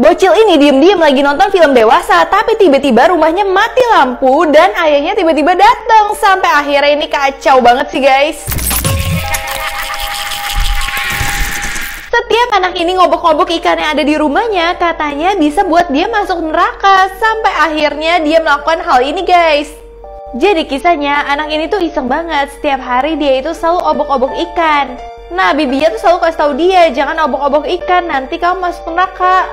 Bocil ini diem-diem lagi nonton film dewasa, tapi tiba-tiba rumahnya mati lampu dan ayahnya tiba-tiba datang. Sampai akhirnya ini kacau banget sih guys. Setiap anak ini ngobok-ngobok ikan yang ada di rumahnya, katanya bisa buat dia masuk neraka. Sampai akhirnya dia melakukan hal ini guys. Jadi kisahnya, anak ini tuh iseng banget. Setiap hari dia itu selalu obok-obok ikan. Nah, bibinya tuh selalu kasih tahu dia, jangan obok-obok ikan, nanti kamu masuk neraka.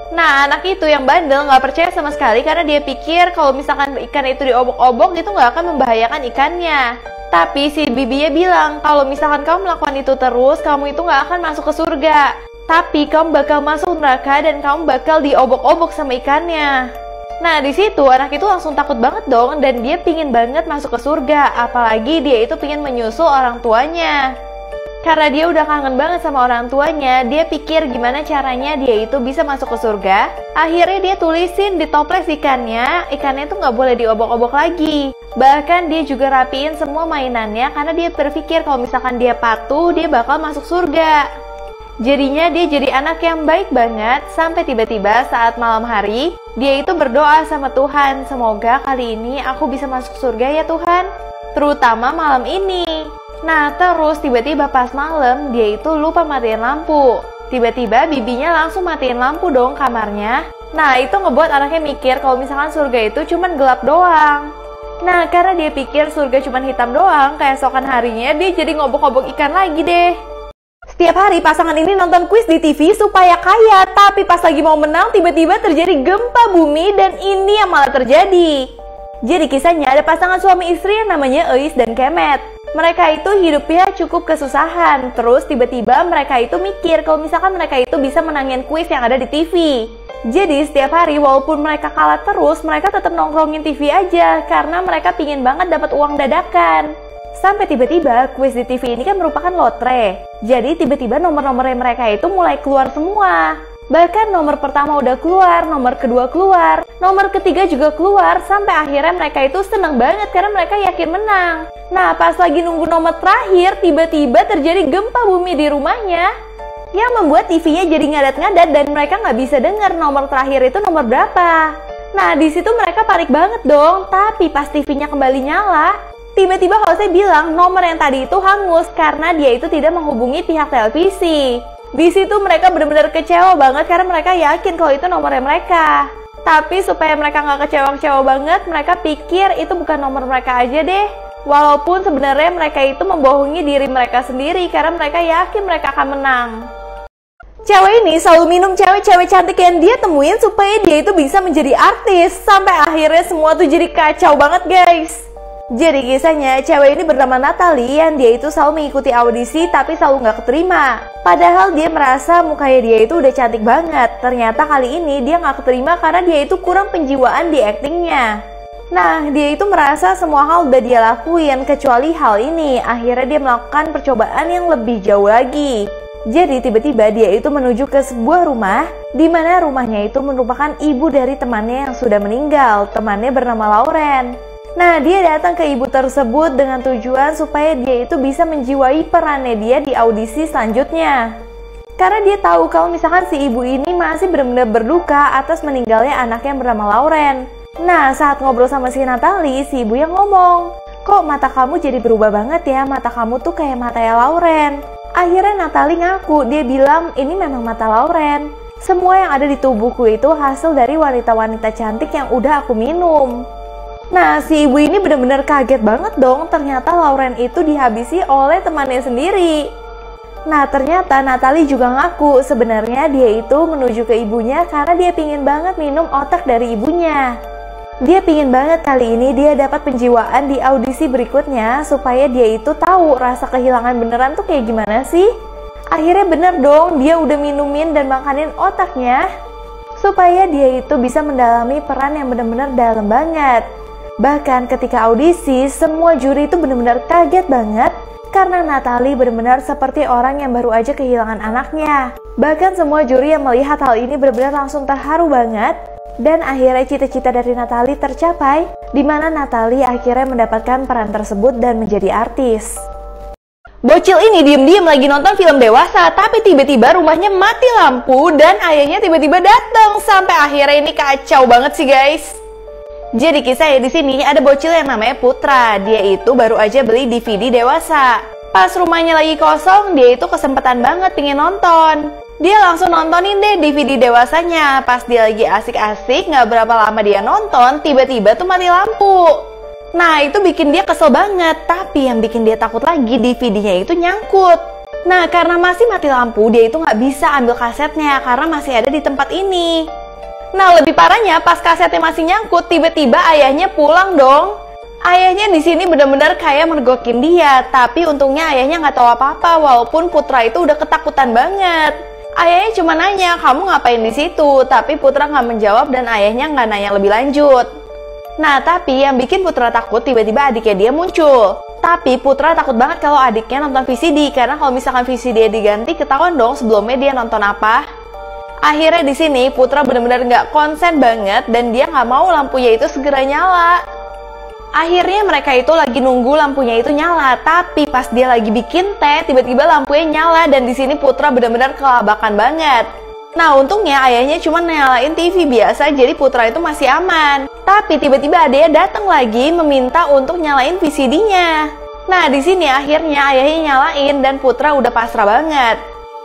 Nah, anak itu yang bandel nggak percaya sama sekali karena dia pikir kalau misalkan ikan itu diobok-obok itu nggak akan membahayakan ikannya. Tapi si bibinya bilang kalau misalkan kamu melakukan itu terus, kamu itu nggak akan masuk ke surga. Tapi kamu bakal masuk neraka dan kamu bakal diobok-obok sama ikannya. Nah, di situ anak itu langsung takut banget dong dan dia pingin banget masuk ke surga. Apalagi dia itu pingin menyusul orang tuanya. Karena dia udah kangen banget sama orang tuanya, dia pikir gimana caranya dia itu bisa masuk ke surga. Akhirnya dia tulisin di toples ikannya itu nggak boleh diobok-obok lagi. Bahkan dia juga rapiin semua mainannya karena dia berpikir kalau misalkan dia patuh, dia bakal masuk surga. Jadinya dia jadi anak yang baik banget, sampai tiba-tiba saat malam hari, dia itu berdoa sama Tuhan, semoga kali ini aku bisa masuk surga ya Tuhan, terutama malam ini. Nah, terus tiba-tiba pas malam, dia itu lupa matiin lampu. Tiba-tiba bibinya langsung matiin lampu dong kamarnya. Nah, itu ngebuat anaknya mikir kalau misalkan surga itu cuman gelap doang. Nah, karena dia pikir surga cuman hitam doang, keesokan harinya dia jadi ngobok-ngobok ikan lagi deh. Setiap hari pasangan ini nonton kuis di TV supaya kaya, tapi pas lagi mau menang tiba-tiba terjadi gempa bumi dan ini yang malah terjadi. Jadi kisahnya ada pasangan suami istri yang namanya Eis dan Kemet. Mereka itu hidupnya cukup kesusahan. Terus tiba-tiba mereka itu mikir kalau misalkan mereka itu bisa menangin kuis yang ada di TV. Jadi setiap hari walaupun mereka kalah terus, mereka tetap nongkrongin TV aja karena mereka pingin banget dapat uang dadakan. Sampai tiba-tiba kuis di TV ini kan merupakan lotre. Jadi tiba-tiba nomor-nomornya mereka itu mulai keluar semua. Bahkan nomor pertama udah keluar, nomor kedua keluar, nomor ketiga juga keluar, sampai akhirnya mereka itu seneng banget karena mereka yakin menang. Nah, pas lagi nunggu nomor terakhir, tiba-tiba terjadi gempa bumi di rumahnya yang membuat TV-nya jadi ngadat-ngadat dan mereka nggak bisa dengar nomor terakhir itu nomor berapa. Nah, di situ mereka panik banget dong, tapi pas TV-nya kembali nyala, tiba-tiba hostnya bilang nomor yang tadi itu hangus karena dia itu tidak menghubungi pihak televisi. Di situ mereka benar-benar kecewa banget karena mereka yakin kalau itu nomornya mereka. Tapi supaya mereka nggak kecewa-kecewa banget, mereka pikir itu bukan nomor mereka aja deh. Walaupun sebenarnya mereka itu membohongi diri mereka sendiri karena mereka yakin mereka akan menang. Cewek ini selalu minum cewek-cewek cantik yang dia temuin supaya dia itu bisa menjadi artis. Sampai akhirnya semua tuh jadi kacau banget guys. Jadi kisahnya, cewek ini bernama Natalie yang dia itu selalu mengikuti audisi tapi selalu nggak keterima. Padahal dia merasa mukanya dia itu udah cantik banget. Ternyata kali ini dia nggak keterima karena dia itu kurang penjiwaan di aktingnya. Nah, dia itu merasa semua hal udah dia lakuin kecuali hal ini. Akhirnya dia melakukan percobaan yang lebih jauh lagi. Jadi tiba-tiba dia itu menuju ke sebuah rumah, di mana rumahnya itu merupakan ibu dari temannya yang sudah meninggal. Temannya bernama Lauren. Nah, dia datang ke ibu tersebut dengan tujuan supaya dia itu bisa menjiwai perannya dia di audisi selanjutnya. Karena dia tahu kalau misalkan si ibu ini masih benar-benar berduka atas meninggalnya anaknya yang bernama Lauren. Nah, saat ngobrol sama si Natalie, si ibu yang ngomong, "Kok mata kamu jadi berubah banget ya? Mata kamu tuh kayak matanya Lauren." Akhirnya Natalie ngaku, dia bilang, "Ini memang mata Lauren. Semua yang ada di tubuhku itu hasil dari wanita-wanita cantik yang udah aku minum." Nah, si ibu ini benar-benar kaget banget dong, ternyata Lauren itu dihabisi oleh temannya sendiri. Nah, ternyata Natalie juga ngaku sebenarnya dia itu menuju ke ibunya karena dia pingin banget minum otak dari ibunya. Dia pingin banget kali ini dia dapat penjiwaan di audisi berikutnya supaya dia itu tahu rasa kehilangan beneran tuh kayak gimana sih. Akhirnya bener dong, dia udah minumin dan makanin otaknya supaya dia itu bisa mendalami peran yang benar-benar dalam banget. Bahkan ketika audisi, semua juri itu benar-benar kaget banget karena Natalie benar-benar seperti orang yang baru aja kehilangan anaknya. Bahkan semua juri yang melihat hal ini benar-benar langsung terharu banget. Dan akhirnya cita-cita dari Natalie tercapai, di mana Natalie akhirnya mendapatkan peran tersebut dan menjadi artis. Bocil ini diem-diem lagi nonton film dewasa, tapi tiba-tiba rumahnya mati lampu dan ayahnya tiba-tiba datang. Sampai akhirnya ini kacau banget sih guys. Jadi kisahnya di sini ada bocil yang namanya Putra. Dia itu baru aja beli DVD dewasa. Pas rumahnya lagi kosong, dia itu kesempatan banget pengen nonton. Dia langsung nontonin deh DVD dewasanya. Pas dia lagi asik-asik, gak berapa lama dia nonton, tiba-tiba tuh mati lampu. Nah itu bikin dia kesel banget, tapi yang bikin dia takut lagi DVD-nya itu nyangkut. Nah karena masih mati lampu, dia itu nggak bisa ambil kasetnya karena masih ada di tempat ini. Nah lebih parahnya pas kasetnya masih nyangkut, tiba-tiba ayahnya pulang dong. Ayahnya di sini benar-benar kayak mergokin dia, tapi untungnya ayahnya nggak tahu apa-apa walaupun Putra itu udah ketakutan banget. Ayahnya cuma nanya, kamu ngapain di situ? Tapi Putra nggak menjawab dan ayahnya nggak nanya lebih lanjut. Nah, tapi yang bikin Putra takut tiba-tiba adiknya dia muncul. Tapi Putra takut banget kalau adiknya nonton VCD, karena kalau misalkan VCD diganti, ketahuan dong sebelumnya dia nonton apa. Akhirnya di sini Putra benar-benar nggak konsen banget dan dia nggak mau lampunya itu segera nyala. Akhirnya mereka itu lagi nunggu lampunya itu nyala, tapi pas dia lagi bikin teh, tiba-tiba lampunya nyala dan di sini Putra benar-benar kelabakan banget. Nah untungnya ayahnya cuma nyalain TV biasa, jadi Putra itu masih aman. Tapi tiba-tiba adiknya datang lagi meminta untuk nyalain VCD-nya. Nah di sini akhirnya ayahnya nyalain dan Putra udah pasrah banget.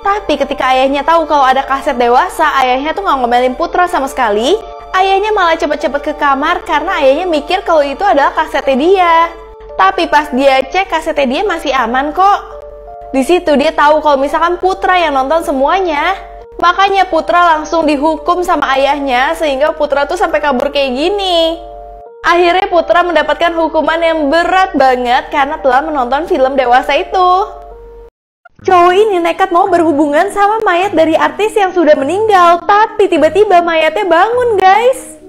Tapi ketika ayahnya tahu kalau ada kaset dewasa, ayahnya tuh nggak ngomelin Putra sama sekali. Ayahnya malah cepet-cepet ke kamar karena ayahnya mikir kalau itu adalah kasetnya dia. Tapi pas dia cek kasetnya dia masih aman kok. Di situ dia tahu kalau misalkan Putra yang nonton semuanya. Makanya Putra langsung dihukum sama ayahnya sehingga Putra tuh sampai kabur kayak gini. Akhirnya Putra mendapatkan hukuman yang berat banget karena telah menonton film dewasa itu. Cowok ini nekat mau berhubungan sama mayat dari artis yang sudah meninggal, tapi tiba-tiba mayatnya bangun guys.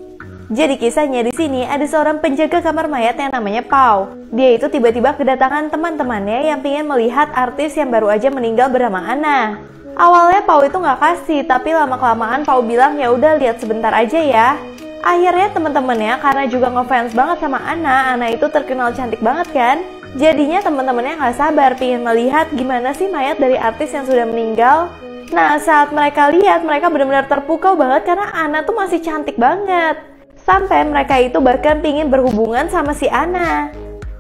Jadi kisahnya di sini ada seorang penjaga kamar mayat yang namanya Pau. Dia itu tiba-tiba kedatangan teman-temannya yang ingin melihat artis yang baru aja meninggal bernama Ana. Awalnya Pau itu nggak kasih, tapi lama-kelamaan Pau bilang ya udah lihat sebentar aja ya. Akhirnya teman-temannya karena juga ngefans banget sama Ana itu terkenal cantik banget kan. Jadinya teman-temannya nggak sabar pengen melihat gimana sih mayat dari artis yang sudah meninggal. Nah saat mereka lihat, mereka benar-benar terpukau banget karena Ana tuh masih cantik banget. Sampai mereka itu bahkan pengen berhubungan sama si Ana.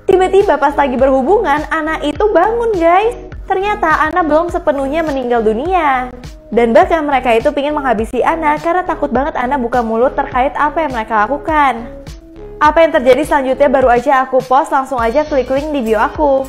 Tiba-tiba pas lagi berhubungan, Ana itu bangun guys. Ternyata Ana belum sepenuhnya meninggal dunia. Dan bahkan mereka itu ingin menghabisi Ana karena takut banget Ana buka mulut terkait apa yang mereka lakukan. Apa yang terjadi selanjutnya baru aja aku post, langsung aja klik link di bio aku.